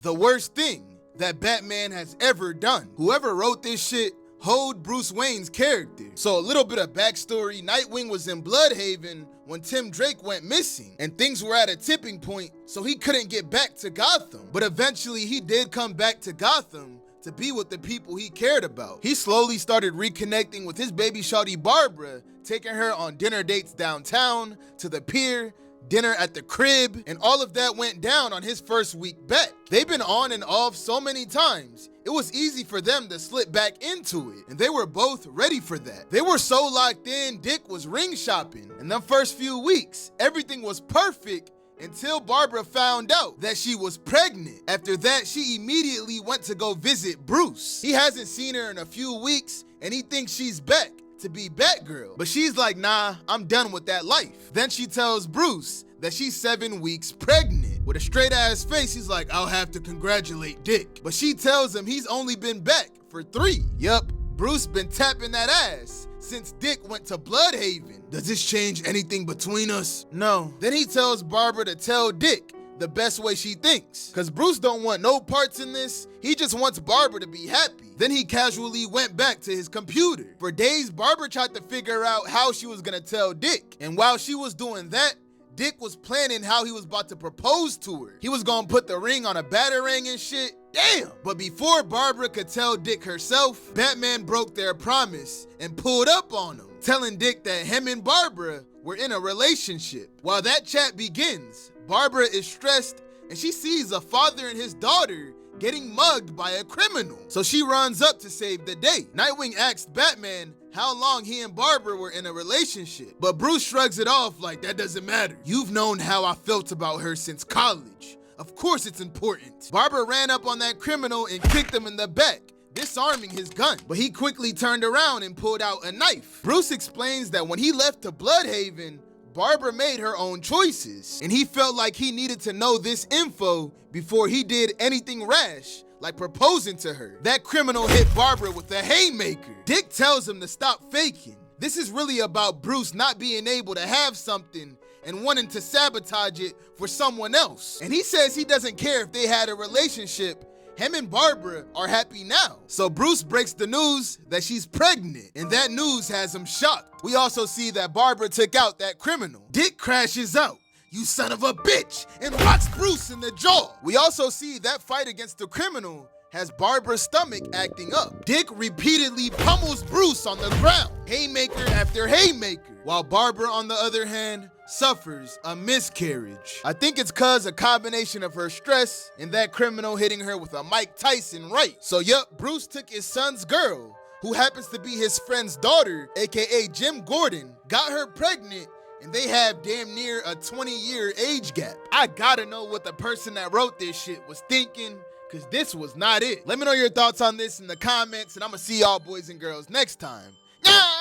The worst thing that Batman has ever done. Whoever wrote this shit hoed Bruce Wayne's character. So a little bit of backstory, Nightwing was in Bloodhaven when Tim Drake went missing and things were at a tipping point, so he couldn't get back to Gotham. But eventually he did come back to Gotham to be with the people he cared about. He slowly started reconnecting with his baby shawty Barbara, taking her on dinner dates downtown, to the pier, dinner at the crib, and all of that went down on his first week back. They've been on and off so many times, it was easy for them to slip back into it, and they were both ready for that. They were so locked in, Dick was ring shopping. In the first few weeks, everything was perfect until Barbara found out that she was pregnant. After that, she immediately went to go visit Bruce. He hasn't seen her in a few weeks, and he thinks she's back to be Batgirl. But she's like, nah, I'm done with that life. Then she tells Bruce that she's 7 weeks pregnant. With a straight ass face, he's like, I'll have to congratulate Dick. But she tells him he's only been back for 3. Yup, Bruce been tapping that ass since Dick went to Bloodhaven. Does this change anything between us? No. Then he tells Barbara to tell Dick the best way she thinks. Cause Bruce don't want no parts in this, he just wants Barbara to be happy. Then he casually went back to his computer. For days, Barbara tried to figure out how she was gonna tell Dick. And while she was doing that, Dick was planning how he was about to propose to her. He was gonna put the ring on a batarang and shit. Damn! But before Barbara could tell Dick herself, Batman broke their promise and pulled up on him, telling Dick that him and Barbara were in a relationship. While that chat begins, Barbara is stressed and she sees a father and his daughter getting mugged by a criminal. So she runs up to save the day. Nightwing asked Batman how long he and Barbara were in a relationship, but Bruce shrugs it off like that doesn't matter. You've known how I felt about her since college. Of course it's important. Barbara ran up on that criminal and kicked him in the back, disarming his gun. But he quickly turned around and pulled out a knife. Bruce explains that when he left to Bloodhaven, Barbara made her own choices, and he felt like he needed to know this info before he did anything rash, like proposing to her. That criminal hit Barbara with a haymaker. Dick tells him to stop faking. This is really about Bruce not being able to have something and wanting to sabotage it for someone else. And he says he doesn't care if they had a relationship. Him and Barbara are happy now. So Bruce breaks the news that she's pregnant, and that news has him shocked. We also see that Barbara took out that criminal. Dick crashes out, "You son of a bitch," and rocks Bruce in the jaw. We also see that fight against the criminal has Barbara's stomach acting up. Dick repeatedly pummels Bruce on the ground, haymaker after haymaker, while Barbara, on the other hand, suffers a miscarriage. I think it's cause a combination of her stress and that criminal hitting her with a Mike Tyson right. So yup, Bruce took his son's girl, who happens to be his friend's daughter, aka Jim Gordon, got her pregnant, and they have damn near a 20-year age gap. I gotta know what the person that wrote this shit was thinking, cause this was not it. Let me know your thoughts on this in the comments, and I'ma see y'all boys and girls next time. Yeah!